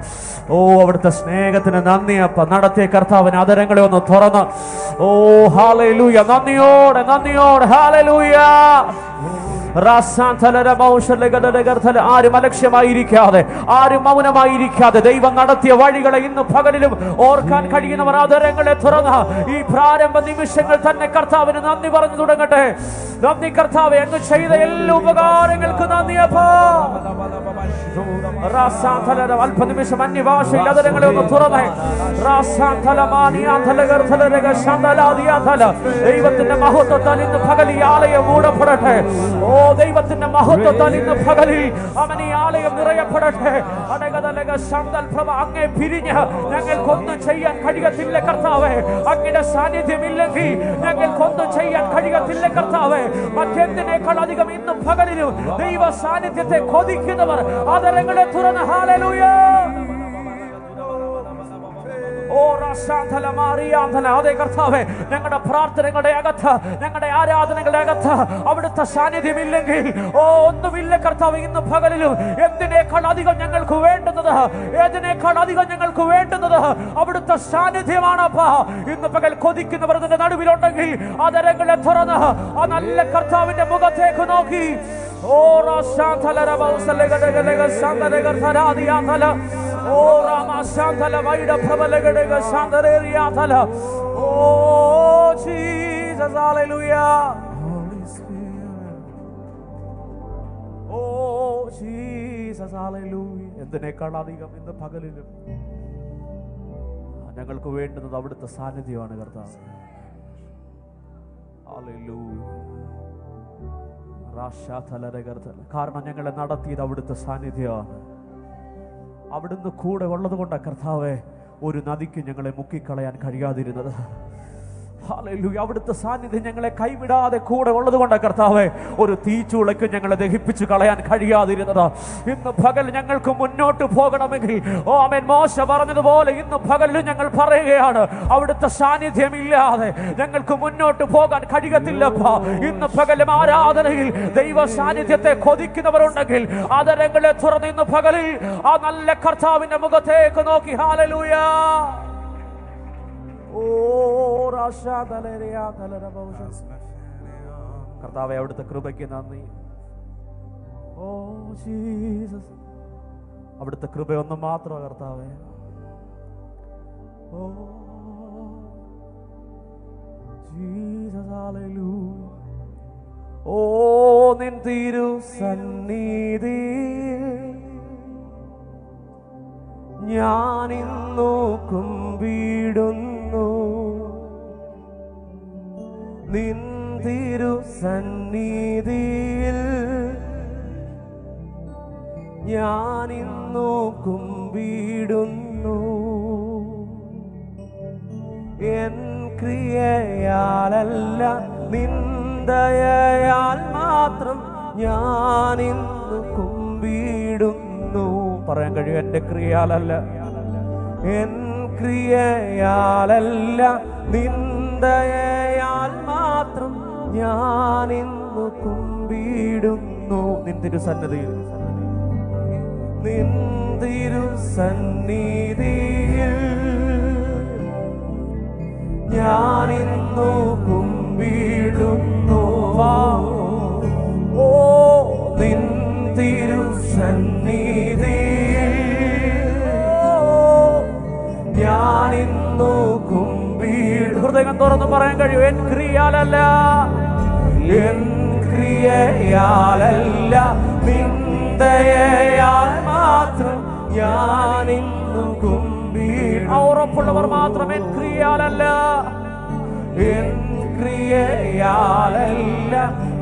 ഓ അവിടുത്തെ സ്നേഹത്തിന് നന്ദിയപ്പ. നടത്തിയ കർത്താവിന് അതരങ്ങളെ ഒന്ന് തുറന്ന് ഓ ഹല്ലേലൂയ, നന്ദിയോടെ നന്ദിയോടെ ഹല്ലേലൂയ. ആരും അലക്ഷ്യമായിരിക്കാതെ, ആരും മൗനമായിരിക്കാതെ ദൈവം നടത്തിയ വഴികളെ ഇന്ന് പകലിലും ഓർക്കാൻ കഴിയുന്നവർ ആദരങ്ങളെ തുറന്ന ഈ പ്രാരംഭ നിമിഷങ്ങൾ തന്നെ കർത്താവിന് നന്ദി പറഞ്ഞു തുടങ്ങട്ടെ. നന്ദി കർത്താവേ, അങ്ങ് ചെയ്ത എല്ലാ ഉപകാരങ്ങൾക്ക് നന്ദിയപ്പാ. അല്പനിമിഷം അന്യഭാഷയിൽ ആദരങ്ങളെ ഒന്ന് തുറന്നേ. ദൈവത്തിന്റെ മഹത്വത്താൽ ഇന്ന് പകൽ ഈ ആലയം മൂടപ്പെടട്ടെ. ഓ ദൈവത്തിന്റെ മഹത്വത്താൽ ഇന്ന് പകലിൽ അവൻ ഈ ആലയം നിറയപ്പെടട്ടെ. സങ്കൽഭവ അങ്ങേ പിരിഞ്ഞ് ഞങ്ങൾക്കൊന്നും ചെയ്യാൻ കഴിയത്തില്ല കർത്താവേ. അങ്ങയുടെ സാന്നിധ്യമില്ലെങ്കിൽ ഞങ്ങൾക്കൊന്നും ചെയ്യാൻ കഴിയത്തില്ല കർത്താവേ. മറ്റെന്തിനേക്കാൾ അധികം ഇന്ന് പകലിലും ദൈവ സാന്നിധ്യത്തെ കൊതിക്കുന്നവർ ആദരങ്ങളെ തുറന്ന് ഹല്ലേലൂയ. അതെ കർത്താവേ, ഞങ്ങളുടെ പ്രാർത്ഥനകളുടെ അകത്ത്, ഞങ്ങളുടെ ആരാധനകളുടെ അകത്ത് അവിടുത്തെ സാന്നിധ്യമില്ലെങ്കിൽ ഒന്നുമില്ല കർത്താവ്. ഇന്ന് പകലിലും എന്തിനേക്കാൾ അധികം ഞങ്ങൾക്ക് വേണ്ടുന്നത്, ഏതിനേക്കാൾ അധികം ഞങ്ങൾക്ക് വേണ്ടുന്നത് അവിടുത്തെ സാന്നിധ്യമാണപ്പാ. ഇന്ന് പകൽ കൊതിക്കുന്നവർ ഇതിന്റെ നടുവിലുണ്ടെങ്കിൽ അതരങ്ങളെ തുറന്ന് ആ നല്ല കർത്താവിന്റെ മുഖത്തേക്ക് നോക്കി ഓ ഓ രാമശാന്തല വൈഡ പ്രബലഗടക ശാന്തരേറിയാതല. Oh Jesus hallelujah. Oh Jesus hallelujah. എന്തിനേക്കാൾ അധികം ഇന്ന് പകലിലും ഞങ്ങൾക്ക് വേണ്ടുന്നത് അവിടുത്തെ സാന്നിധ്യമാണ് കർത്താവ്. ഹല്ലേലൂയ. കാരണം ഞങ്ങളെ നടത്തിയത് അവിടുത്തെ സാന്നിധ്യമാണ്. അവിടുന്ന് കൂടെ ഉള്ളത് കൊണ്ടാണ് കർത്താവെ ഒരു നദിക്ക് ഞങ്ങളെ മുക്കിക്കളയാൻ കഴിയാതിരുന്നത്. ഹല്ലേലൂയ. അവിടുത്തെ സാന്നിധ്യം ഞങ്ങളെ കൈവിടാതെ കൂടെ ഉള്ളത് കൊണ്ടാണ് കർത്താവെ ഒരു തീച്ചൂളയ്ക്ക് ഞങ്ങളെ ദഹിപ്പിച്ചു കളയാൻ കഴിയാതിരുന്നത്. ഇന്ന് പകൽ ഞങ്ങൾക്ക് മുന്നോട്ട് പോകണമെങ്കിൽ ആമേൻ മോശ പറഞ്ഞതുപോലെ ഇന്ന് പകലിൽ ഞങ്ങൾ പറയുകയാണ്, അവിടുത്തെ സാന്നിധ്യമില്ലാതെ ഞങ്ങൾക്ക് മുന്നോട്ട് പോകാൻ കഴിയത്തില്ലപ്പാ. ഇന്ന് പകലും ആരാധനയിൽ ദൈവ സാന്നിധ്യത്തെ കൊതിക്കുന്നവരുണ്ടെങ്കിൽ ആദരങ്ങളെ തുറന്ന് ഇന്ന് പകലിൽ ആ നല്ല കർത്താവിന്റെ മുഖത്തേക്ക് നോക്കി ഹല്ലേലൂയ. കർത്താവേ, അവിടുത്തെ കൃപയ്ക്ക് നന്ദി. ഓ ജീസസ്, അവിടുത്തെ കൃപയൊന്നും മാത്രം കർത്താവേ. Oh Jesus hallelujah. ഓ നിൻ തിരു സന്നിധി ഞാനിന്നു കുമ്പിടുന്നു, നിൻ തിരു സന്നിധിയിൽ ഞാനിന്നു കുമ്പിടുന്നു. എൻ ക്രിയയാലല്ല നിന്ദയാൽ മാത്രം ഞാനിന്ന് കുമ്പിടുന്നു. പറയാൻ കഴിയും, എൻ്റെ ക്രിയയാലല്ല, എൻ ക്രിയയാലല്ല നിന്ദയാൽ മാത്രം ഞാനിന്ന് കുമ്പിടുന്നു. നിൻ തിരുസന്നിധിയിൽ, നിൻ തിരുസന്നിധിയിൽ ഞാനിന്നു കുമ്പിടുന്നു. ഓ നിൻ തിരുസന്നിധിയിൽ ഞാനിന്നു കുമ്പിടുന്നു. ഹൃദയം തുറന്ന് പറയാൻ കഴിയും, എൻ ക്രിയയാലല്ല, എൻ ക്രിയയാലല്ല നിന്ദയാൽ മാത്രം ഞാനിന്നു കുമ്പിടുന്നു. ഉറപ്പുള്ളവർ മാത്രം, എൻ ക്രിയയാലല്ല, എൻ ക്രിയയാലല്ല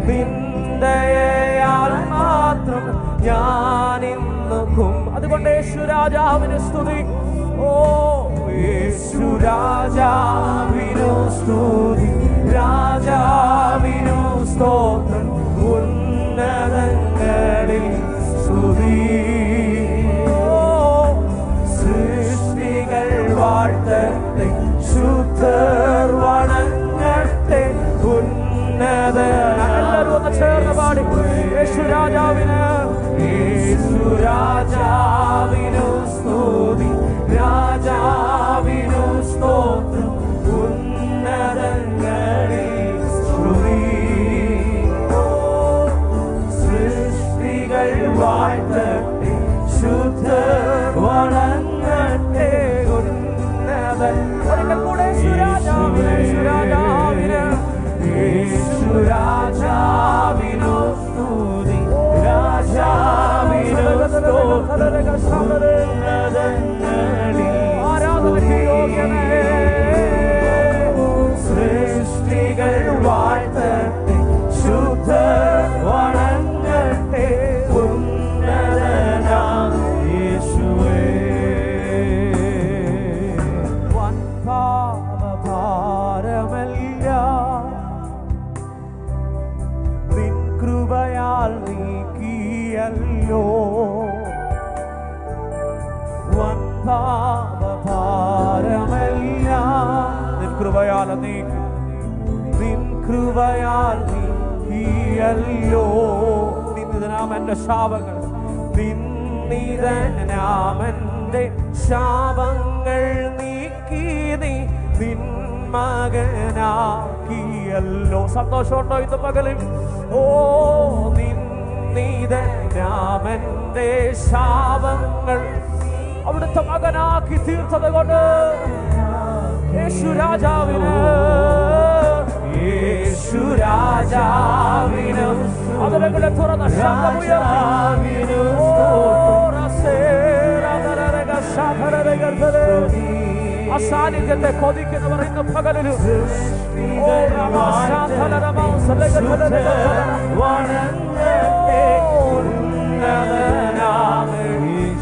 നിന്ദയാൽ മാത്രം ഞാനിന്നു അതുകൊണ്ട് യേശുരാജാവിന് സ്തുതി. ഓ യേശുരാജാവിനു സ്തുതി, രാജാവിനു സ്തോത്രം, ഉന്നതങ്ങളിൽ സ്തുതി. സൃഷ്ടികൾ വാഴ്ത്തട്ടെ, ശുദ്ധർ വണങ്ങട്ടെ, ഉന്നതനെല്ലാവരും ഒന്ന് ചേർന്ന് പാടി. യേശുരാജാവിന്, യേശുരാജാവിനു സ്തുതി, രാജാവിനു സ്തോത്രം, ഉന്നതങ്ങളിൽ സ്തുതി. സൃഷ്ടികൾ വാഴ്ത്തട്ടെ, ശുദ്ധർ വണങ്ങട്ടെ, ഉന്നതൻ. ഒരിക്കൽ കൂടെ യേശുരാജാവിന്, യേശുരാജാവിന്, യേശുരാജാവിനു സ്തുതി, രാജാവിനു സ്തോത്രം, ഉന്നതങ്ങളിൽ ആരാധനയ്ക്ക് യോഗ്യനേ. സൃഷ്ടികൾ വാഴ്ത്തട്ടെ, ശുദ്ധർ വണങ്ങട്ടെ, ഉന്നതനാം യേശുവേ. വൻപാപഭാരമെല്ലാം നിൻ കൃപയാൽ നീക്കിയല്ലോ. വൻപാപഭാരമെല്ലാം നിൻ കൃപയാൽ നീക്കി, നിൻ കൃപയാൽ നീക്കിയല്ലോ. നിന്ദിതനാമന്റെ ശാപങ്ങൾ, നിന്ദിതനാമന്റെ ശാപങ്ങൾ നീക്കി നീ നിൻ മകനാക്കിയല്ലോ. സന്തോഷമുണ്ടോ ഇന്ന് പകലിൽ? ഓ നിന്ദിതനാമന്റെ ശാപങ്ങൾ അവിടുത്തെ മകനാക്കി തീർത്തത് കൊണ്ട് യേശുരാജാവിന്, യേശുരാജാവിന് അതിലെ തുറന്ന ശബ്ദമുയർത്തി അസാന്നിധ്യത്തെ കൊതിക്കുന്നവർ ഇന്ന് പകലിലും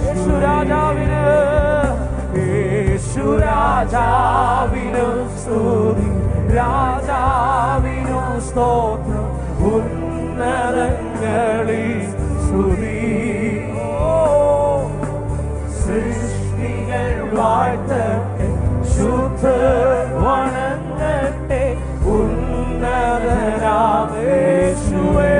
യേശുരാജാവിന്, യേശുരാജാവിനു സ്തുതി, രാജാവിനു സ്തോത്രം, ഉന്നതങ്ങളിൽ സ്തുതി. സൃഷ്ടികൾ വാഴ്ത്തട്ടെ, ശുദ്ധർ വണങ്ങട്ടെ, ഉന്നതനാം യേശുവേ.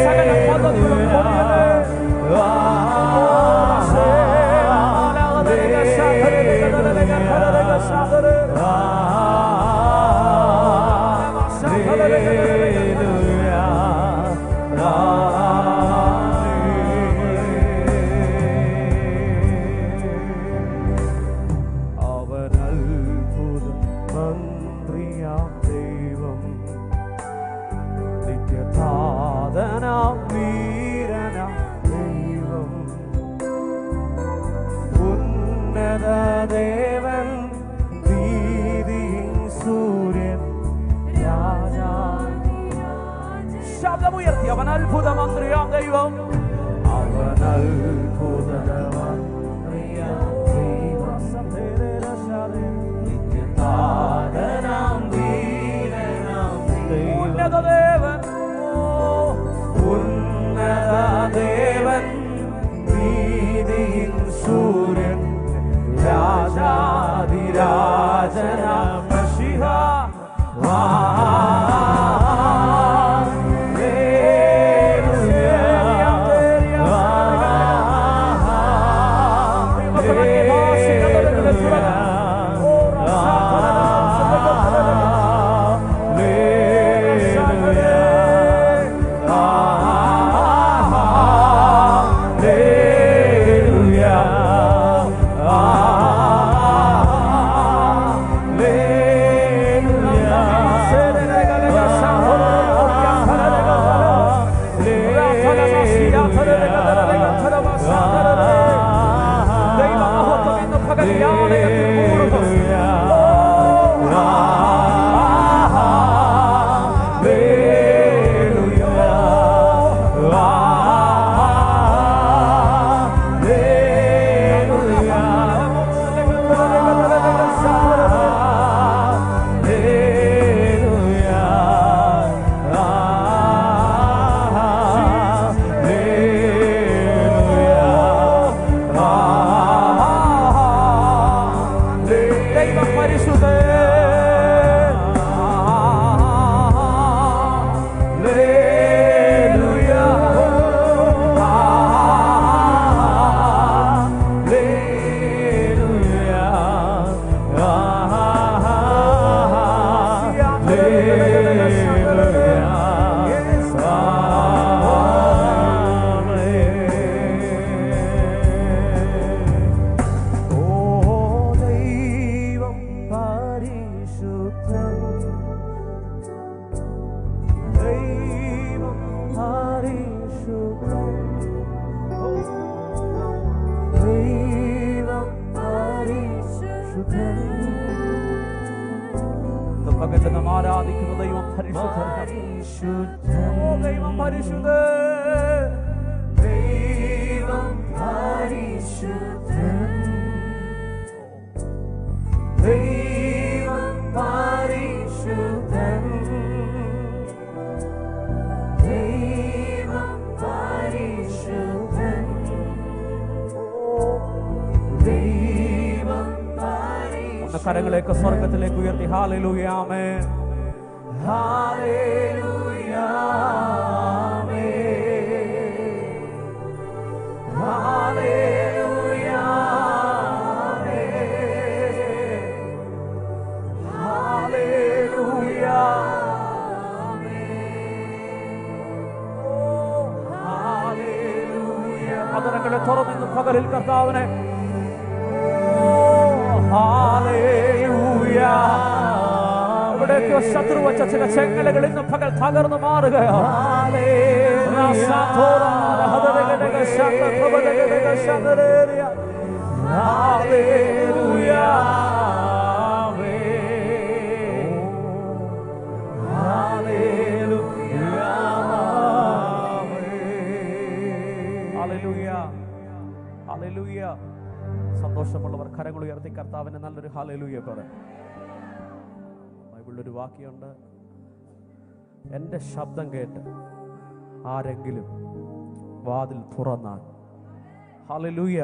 സകല പദ്ധതികളും പൊളിയണേ. അവൻ അത്ഭുത മന്ത്രിയാം ദൈവം, നിത്യനാഥനാം വീരനാം ദൈവം, ഉന്നത ദേവൻ, നീതിയിൻ സൂര്യൻ, രാജാ. ശബ്ദമുയർത്തി അവൻ അത്ഭുത മന്ത്രിയാം ദൈവം, അവൻ അത്ഭുത മന്ത്രിയാം ദൈവം, നിത്യനാഥനാം വീരനാം ദൈവം, ഉന്നത ദേവൻ, ഉന്നത ദേവൻ, നീതിയിൻ സൂര്യൻ, രാജാധിരാജനാം മശിഹ. പകരം ആരാധിക്കുന്ന ദൈവം പരിശുദ്ധൻ, ദൈവം പരിശുദ്ധൻ, ദൈവം പരിശുദ്ധൻ, ദൈവം പരിശുദ്ധൻ, ദൈവം പരിശുദ്ധൻ, ദൈവം പരിശുദ്ധൻ. കരങ്ങളേക്ക് സ്വർഗത്തിലേക്ക് ഉയർത്തി ഹല്ലേലൂയ ആമേൻ, ഹല്ലേലൂയ ആമേൻ, ഹല്ലേലൂയ ആമേൻ, ഹല്ലേലൂയ ഹല്ലേലൂയ. അതിരങ്ങളെ തുറന്നു പകലിൽ കർത്താവിനെ ഇവിടേക്കോ ശത്രു വച്ച ചില ചെങ്ങലകൾ ഇന്ന് പകൽ തകർന്നു മാറുകയാണ്. സന്തോഷമുള്ളവർ കരങ്ങൾ ഉയർത്തി കർത്താവിന് നല്ലൊരു ഹല്ലേലൂയ പറയും. ബൈബിളിലൊരു വാക്യമുണ്ട്, എൻ്റെ ശബ്ദം കേട്ട് ആരെങ്കിലും വാതിൽ തുറന്നാൽ, ഹല്ലേലൂയ,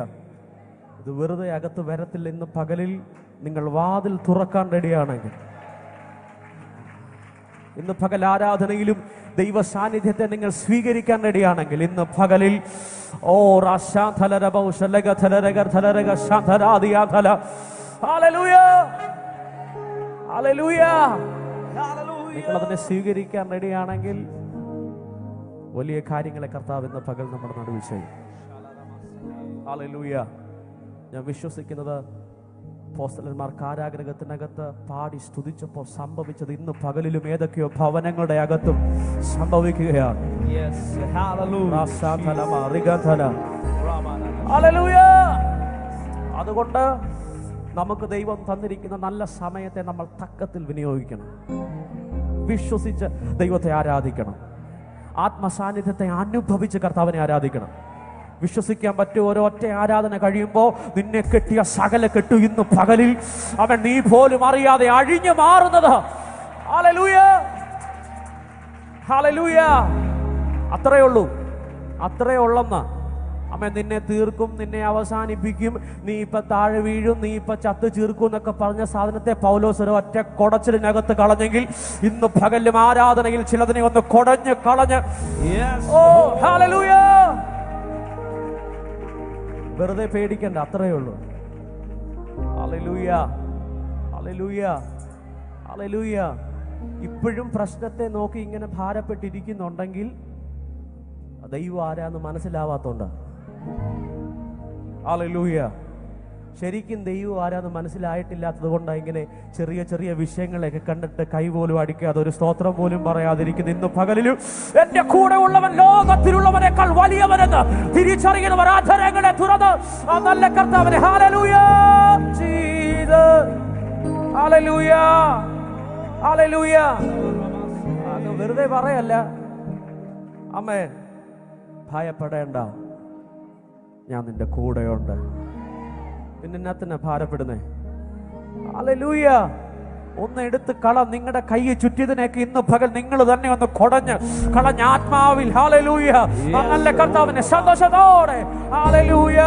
ഇത് വെറുതെ അകത്ത് വരത്തില്ല. ഇന്ന് പകലിൽ നിങ്ങൾ വാതിൽ തുറക്കാൻ റെഡിയാണെങ്കിൽ ഇന്ന് പകൽ ആരാധനയിലും ദൈവ സാന്നിധ്യത്തെ നിങ്ങൾ സ്വീകരിക്കാൻ റെഡിയാണെങ്കിൽ ഇന്ന് പകലിൽ നിങ്ങൾ അതിനെ സ്വീകരിക്കാൻ റെഡിയാണെങ്കിൽ വലിയ കാര്യങ്ങളെ കർത്താവ് ഇന്ന് പകൽ നമ്മുടെ നടുവിൽ ചെയ്യും. ഹല്ലേലൂയ. ഞാൻ വിശ്വസിക്കുന്നത് അപ്പോസ്തലന്മാർ കാരാഗൃഹത്തിനകത്ത് പാടി സ്തുതിച്ചപ്പോൾ സംഭവിച്ചത് ഇന്ന് പകലിലും ഏതൊക്കെയോ ഭവനങ്ങളുടെ അകത്തും സംഭവിക്കുകയാണ്. അതുകൊണ്ട് നമുക്ക് ദൈവം തന്നിരിക്കുന്ന നല്ല സമയത്തെ നമ്മൾ തക്കത്തിൽ വിനിയോഗിക്കണം. വിശ്വസിച്ച് ദൈവത്തെ ആരാധിക്കണം. ആത്മസാന്നിധ്യത്തെ അനുഭവിച്ച് കർത്താവിനെ ആരാധിക്കണം. വിശ്വസിക്കാൻ പറ്റും. ഒരൊറ്റ ആരാധന കഴിയുമ്പോൾ നിന്നെ കെട്ടിയ സകല കെട്ടു ഇന്ന് പകലിൽ അവൻ നീ പോലും അറിയാതെ അഴിഞ്ഞു മാറുന്നത്. Hallelujah, hallelujah. അത്രേ ഉള്ളൂ, അത്രേ ഉള്ളെന്ന്. അമ്മ നിന്നെ തീർക്കും, നിന്നെ അവസാനിപ്പിക്കും, നീ ഇപ്പൊ താഴെ വീഴും, നീ ഇപ്പൊ ചത്ത് ചീർക്കും എന്നൊക്കെ പറഞ്ഞ സാധനത്തെ പൗലോസ് ഒരു ഒറ്റ കൊടച്ചിലിനകത്ത് കളഞ്ഞെങ്കിൽ ഇന്ന് പകലും ആരാധനയിൽ ചിലതിനെ ഒന്ന് കൊടഞ്ഞ് കളഞ്ഞ് ഹല്ലേലൂയ. വെറുതെ പേടിക്കണ്ട, അത്രയേ ഉള്ളൂ. Hallelujah, hallelujah, hallelujah. ഇപ്പോഴും പ്രശ്നത്തെ നോക്കി ഇങ്ങനെ ഭാരപ്പെട്ടിരിക്കുന്നുണ്ടെങ്കിൽ ദൈവം ആരാന്ന് മനസ്സിലാവാത്തോണ്ട്. ഹല്ലേലൂയ. ശരിക്കും ദൈവം ആരാന്ന് മനസ്സിലായിട്ടില്ലാത്തത് കൊണ്ടാണ് ഇങ്ങനെ ചെറിയ ചെറിയ വിഷയങ്ങളെയൊക്കെ കണ്ടിട്ട് കൈ പോലും അടിക്കാതെ ഒരു സ്തോത്രം പോലും പറയാതിരിക്കുന്നു. ഇന്ന് പകലിലും എന്റെ കൂടെ ഉള്ളവൻ ലോകത്തിലുള്ളവനേക്കാൾ വലിയവനെന്ന് തിരിച്ചറിയുന്നവർ ആധരങ്ങളെ തുറന്ന് ആ നല്ല കർത്താവിനെ ഹല്ലേലൂയ ജീസസ്, ഹല്ലേലൂയ, ഹല്ലേലൂയ. വെറുതെ പറയല്ല. ആമേൻ. ഭയപ്പെടേണ്ട, ഞാൻ നിന്റെ കൂടെയുണ്ട്. പിന്നെ എന്നാത്തിനാ ഭാരപ്പെടുന്നേ? ഹല്ലേലൂയ. ഒന്ന് എടുത്ത് കള. നിങ്ങളുടെ കൈ ചുറ്റിയതിനേക്ക് ഇന്ന് പകൽ നിങ്ങൾ തന്നെ ഒന്ന് കളഞ്ഞ ആത്മാവിൽ ഹല്ലേലൂയ നല്ല കർത്താവിനെ സന്തോഷത്തോടെ ഹല്ലേലൂയ.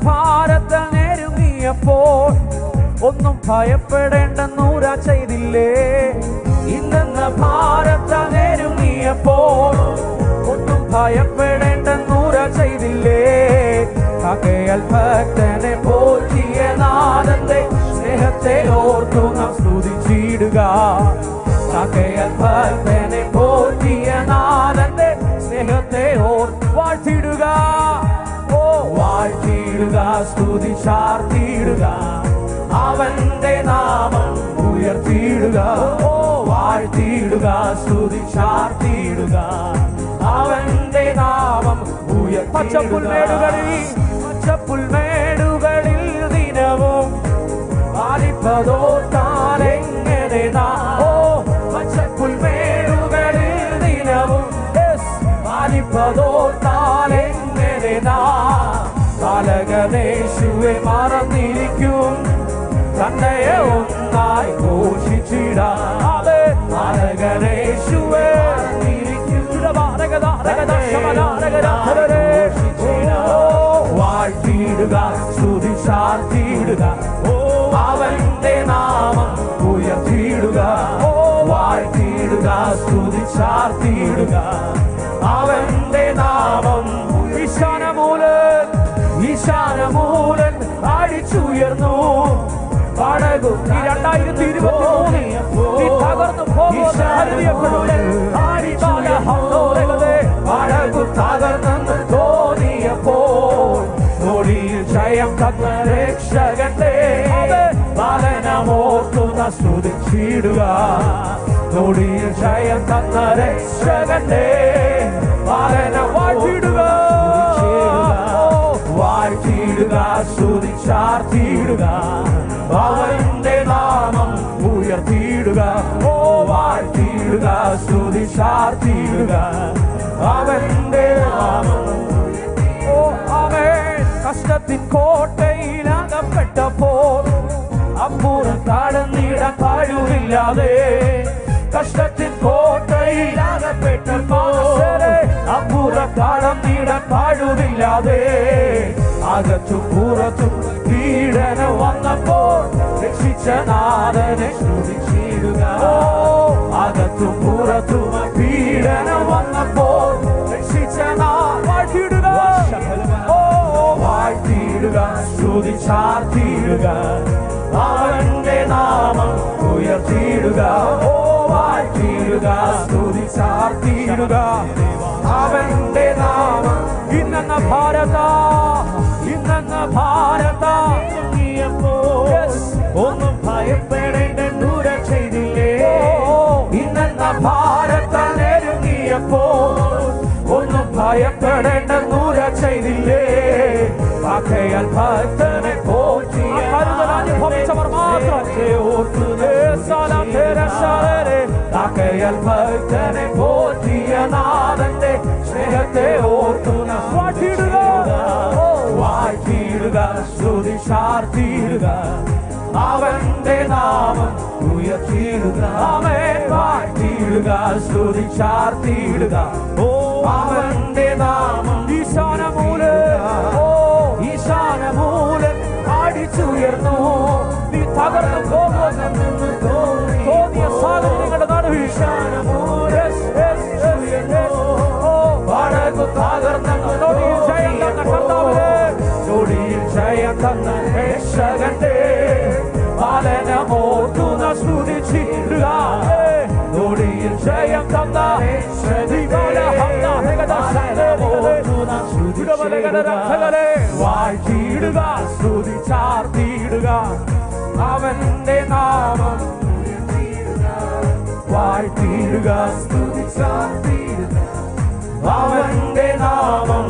ഭാരതൽ നെരുങ്ങിയപ്പോൾ ഒന്നും ഭയപ്പെടേണ്ടെന്നൂര ചെയ്തില്ലേ? ഇന്നെന്ന ഭാരതൽ നെരുങ്ങിയപ്പോൾ ഒന്നും ഭയപ്പെടേണ്ടെന്നൂര ചെയ്തില്ലേ? കകയാൽ ഭക്തനെ പോറ്റിയ നാഥന്റെ സ്നേഹത്തെ ഓർത്തു നാം സ്തുതിച്ചിടുക. കകയാൽ ഭക്തനെ പോറ്റിയ നാഥന്റെ സ്നേഹത്തെ ഓർത്ത് വാഴ്ത്തിടുക. വാഴ്ത്തിടുക, സ്തുതി ചാർത്തിടുക, അവന്റെ നാമം ഉയർത്തിയിടുക. വാഴ്ത്തിയിടുക, സ്തുതി ചാർത്തിയിടുക, അവന്റെ നാമം ഉയർത്തിയിടുക. പച്ചപ്പുൽമേടുകളിൽ ദിനവും പാലിപ്പതോർത്താലെങ്ങനെ പച്ചപ്പുൽമേടുകളിൽ ദിനവും പാലിപ്പതോർത്താലെങ്ങനെ പാലകനേശുവെ മറന്നിരിക്കും തന്നെയെ ഒന്നായി ഘോഷിച്ചിടാം. പാലകനേശുവെ വാഴ്ത്തിയിടുക, സ്തുതി ചാർത്തിയിടുക, അവന്റെ നാമം ഉയർത്തിയിടുക. വാഴ്ത്തിയിടുക, സ്തുതി ചാർത്തിയിടുക, അവന്റെ നാമം. ഈശാനമൂലൻ അടിച്ചുയർന്നു പടകും. 2023 തകർന്നു പടകു തകർന്നെന്ന് തോന്നിയപ്പോൾ നോടിയിൽ ജയം തന്ന രക്ഷകന്റെ ബാലനമോർത്തുന്ന സ്തുതിച്ചിടുക. നോടിയിൽ ജയം തന്ന രക്ഷകന്റെ ബാലനം വാഴ്ത്തിടുക. വാഴ്ത്തിയിടുക, സ്തുതി ചാർത്തിയിടുക, അവന്റെ നാമം ഉയർത്തിയിടുക. വാഴ്ത്തിയിടുക, സ്തുതി ചാർത്തിയിടുക, അവന്റെ നാമം. കഷ്ടത്തിൻ കോട്ടയിലകപ്പെട്ടപ്പോൾ അപ്പുറം കടന്നിടാൻ കഴിവില്ലാതെ കഷ്ടത്തിൻ കോട്ടയിലകപ്പെട്ടപ്പോൾ അപ്പുറം കടന്നിടാൻ കഴിവില്ലാതെ അകത്തും പുറത്തും പീഡനം വന്നപ്പോൾ രക്ഷിച്ച നാഥനെ സ്തുതിച്ചിടുക. അകത്തും പുറത്തും പീഡനം വന്നപ്പോൾ രക്ഷിച്ച വാഴ്ത്തിയിടുക. വാഴ്ത്തിയിടുക, സ്തുതിച്ചാർത്തിയിടുക, അവന്റെ നാമം ഉയർത്തിയിടുക. വാഴ്ത്തിയിടുക, സ്തുതിച്ചാർത്തിയിടുക, അവന്റെ നാമം. ഇന്നെന്ന ഭാരത ഒന്നും ഭയപ്പെടേണ്ട ദൂര ചെയ്തില്ലേ. ഇന്നെന്ന ഭാരത നെരുങ്ങിയപ്പോ ഒന്നും ഭയപ്പെടേണ്ട ദൂര ചെയ്തില്ലേ. ആകയാൽ ഭക്തനെ പോറ്റിയ അനുഭവിച്ചവർ മാത്രം ആകയാൽ ഭക്തനെ പോറ്റിയ നാഥന്റെ സ്നേഹത്തെ ഓർത്തുന വാഴ്ത്തിയിടുക. വാഴ്ത്തിയിടുക, സ്തുതിച്ചാർത്തിയിടുക, അവന്റെ നാമം ഉയർത്തിയിടുക. വാഴ്ത്തിയിടുക, സ്തുതിച്ചാർത്തിയിടുക, അവന്റെ നാമം. ഈശാനമൂലൻ അടിച്ചുയർന്നു. നീ തകർന്നു പോകുമെന്ന് തോന്നിയ സാഹചര്യങ്ങളുടെ നടുവിൽ പടകു തകർന്നെന്ന് ജയം തന്ന കർത്താവേ, തൊടിയിൽ ജയം തന്ന രക്ഷകന്റെ പാലനമോർത്തുന്ന സ്തുതിച്ചിടുക. തൊടിയിൽ ജയം തന്ന വാഴ്ത്തിയിടുക, സ്തുതിച്ചാർത്തിയിടുക, അവന്റെ നാമം. വാഴ്ത്തിയിടുക, സ്തുതിച്ചാർത്തിയിടുക, അവന്റെ നാമം.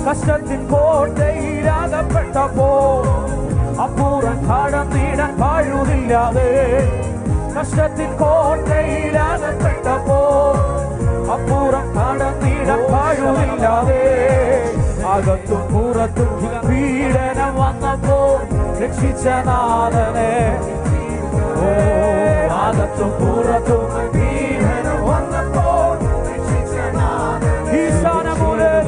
കഷ്ടത്തിൻ കോട്ടയിലകപ്പെട്ടപ്പോ അപ്പുറം കടന്നിടാൻ കഴിവില്ലാതെ കഷ്ടത്തിൻ കോട്ടയിലകപ്പെട്ടപ്പോ അപ്പുറം കടന്നിടാൻ കഴിവില്ലാതെ അകത്തും പുറത്തും പീഡനം വന്നപ്പോ രക്ഷിച്ച നാഥനെ. അകത്തും പുറത്തും പീഡനം വന്നപ്പോൾ രക്ഷിച്ച നാഥനെ. ഈശാനമൂലൻ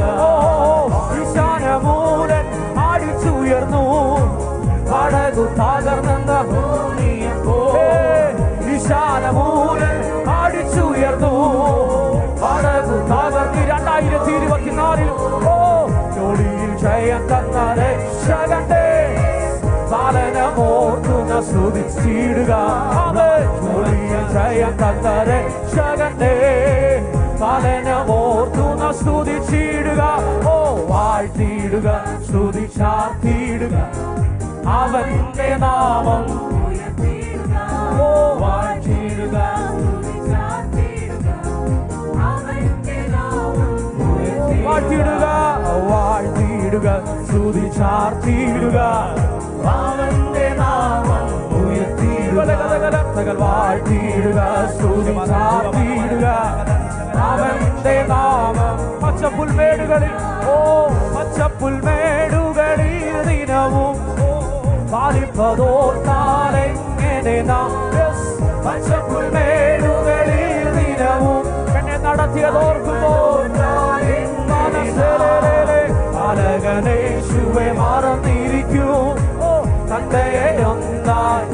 അടിച്ചുയർന്നു. പടകു തകർന്നെന്ന് തോന്നിയപ്പോ ഈശാനമൂലൻ അടിച്ചുയർന്നു. പടകു തകർന്ന് 2024 ജോലിയിൽ ജയം തന്ന രക്ഷകന്റെ പാലനമോർത്തുന്ന സ്തുതിച്ചിടുക. ജോലിയിൽ ജയം തന്ന രക്ഷകന്റെ പാലനമോർത്തുന്ന സ്തുതിച്ചിടുക. വാഴ്ത്തിയിടുക, സ്തുതിച്ചാർത്തിയിടുക, അവന്റെ നാമം. വാഴ്ത്തിയിടുക, വാഴ്ത്തിയിടുക, വാഴ്ത്തിയിടുക, സ്തുതിച്ചാർത്തിയിടുക, അവന്റെ നാമം ഉയർത്തിയിടുക. വാഴ്ത്തിയിടുക, സ്തുതിച്ചാർത്തിയിടുക, അവന്റെ നാമം. പച്ചപ്പുൽമേടുകളിൽ പച്ചപ്പുൽമേടുകളിൽ ദിനവും പാലിപ്പതോർത്താലെങ്ങനെ നാം. പച്ചപ്പുൽമേടുകളിൽ ദിനവും എന്നെ നടത്തിയതോർക്കുമ്പോൾ പാലകനേശുവെ മറന്നിരിക്കൂ. തന്തയെ ഒന്നായി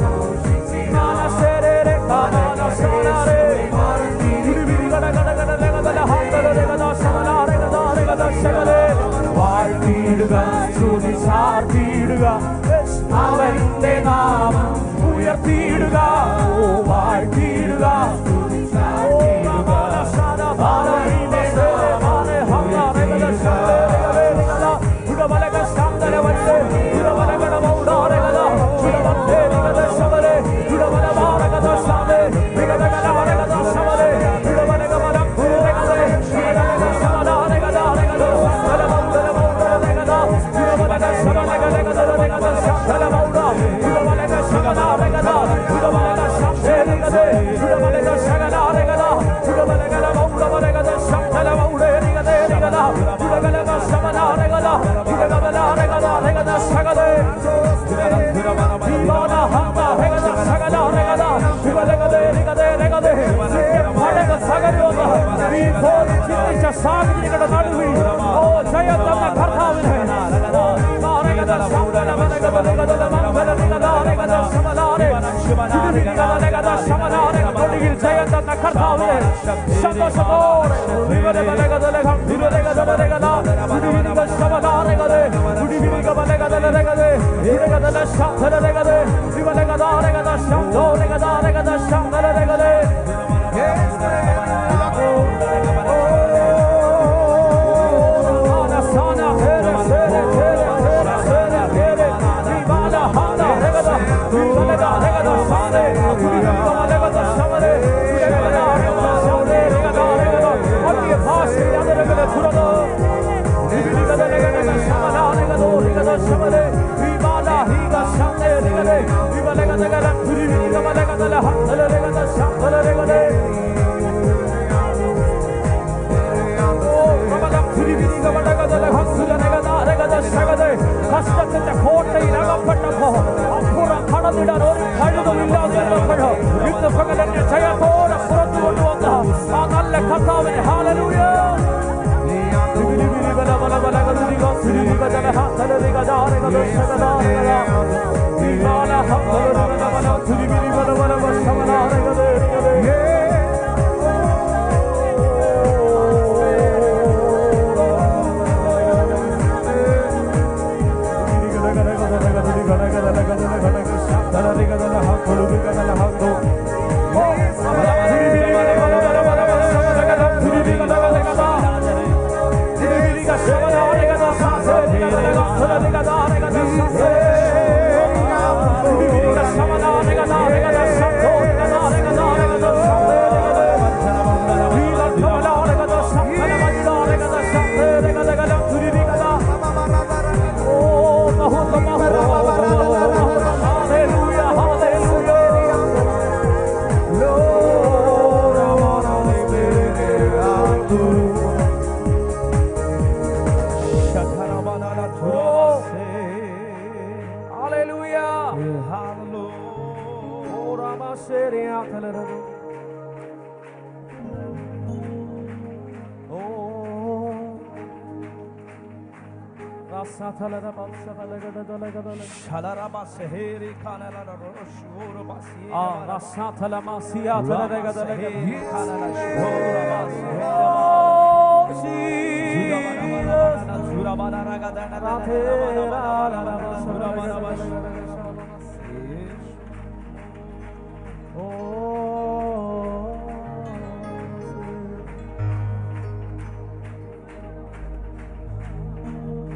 വാഴ്ത്തിയിടുക, സ്തുതിച്ചാർത്തിയിടുക, അവന്റെ നാമം ഉയർത്തിയിടുക. വാഴ്ത്തിയിടുക, സ്തുതിച്ചാർത്തിയിടുക, അവന്റെ സാഹചര്യങ്ങളുടെ നടുവിൽ ജയം തന്ന കർത്താവിനെ ജയം തന്ന കർത്താവിനെ സന്തോഷത്തോടെ കഷ്ടത്തിന്റെ കോട്ടയിൽ അകപ്പെട്ടപ്പോ അപ്പുറം കടന്നിടാൻ ഒരു കഴിവുമില്ലാതിരുന്നപ്പോഴോ ഇന്ന് പകലന്നെ ജയത്തോടെ പുറത്തു കൊണ്ടുവന്ന ആ നല്ല കർത്താവിനെ ഹല്ലേലൂയ.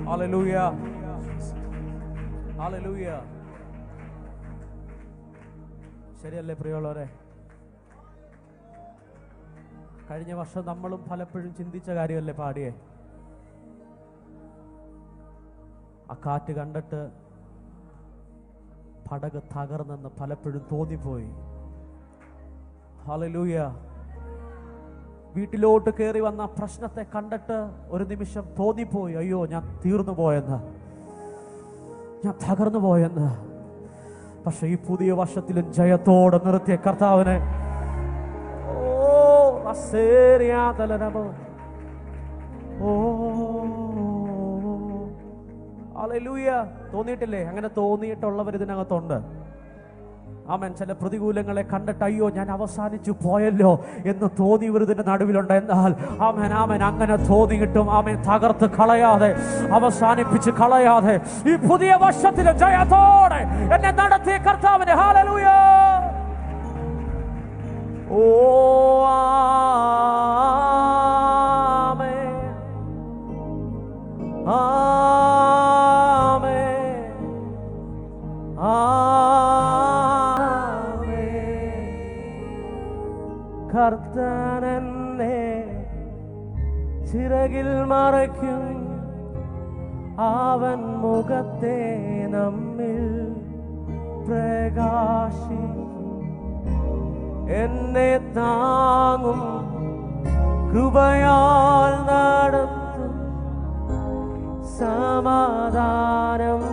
Hallelujah. Hallelujah. ശരിയല്ലേ പ്രിയമുള്ളവരെ? കഴിഞ്ഞ വർഷം നമ്മളും പലപ്പോഴും ചിന്തിച്ച കാര്യമല്ലേ പാടിയേ? ആ കാറ്റ് കണ്ടിട്ട് പടക് തകർന്നെന്ന് പലപ്പോഴും തോന്നിപ്പോയി. ഹല്ലേലൂയ. വീട്ടിലോട്ട് കയറി വന്ന പ്രശ്നത്തെ കണ്ടിട്ട് ഒരു നിമിഷം തോന്നിപ്പോയി, അയ്യോ ഞാൻ തീർന്നു പോയെന്ന്, ഞാൻ തകർന്നു പോയെന്ന്. പക്ഷെ ഈ പുതിയ വർഷത്തിലും ജയത്തോടെ നിർത്തിയ കർത്താവിനെ ഹല്ലേലൂയ. തോന്നിയിട്ടില്ലേ? അങ്ങനെ തോന്നിയിട്ടുള്ളവർ ഇതിനകത്തുണ്ട്. ആമേൻ. ചില പ്രതികൂലങ്ങളെ കണ്ടിട്ട് അയ്യോ ഞാൻ അവസാനിച്ചു പോയല്ലോ എന്ന് തോന്നിയവർ ഇതിന്റെ നടുവിലുണ്ട്. എന്നാൽ ആമേൻ ആമേൻ അങ്ങനെ തോന്നിയിട്ടും ആമേൻ തകർത്ത് കളയാതെ, അവസാനിപ്പിച്ച് കളയാതെ ഈ പുതിയ വർഷത്തിലെ ജയത്തോടെ എന്നെ നടത്തിയ കർത്താവിനെ ഹല്ലേലൂയ. ഓ ആമേൻ കർത്താനെന്നെ ചിറകിൽ മറയ്ക്കും, അവൻ മുഖത്തെ നമ്മിൽ പ്രകാശിക്കും. എന്നെ താങ്ങും, കൃപയാൽ നടത്തും, സമാധാനം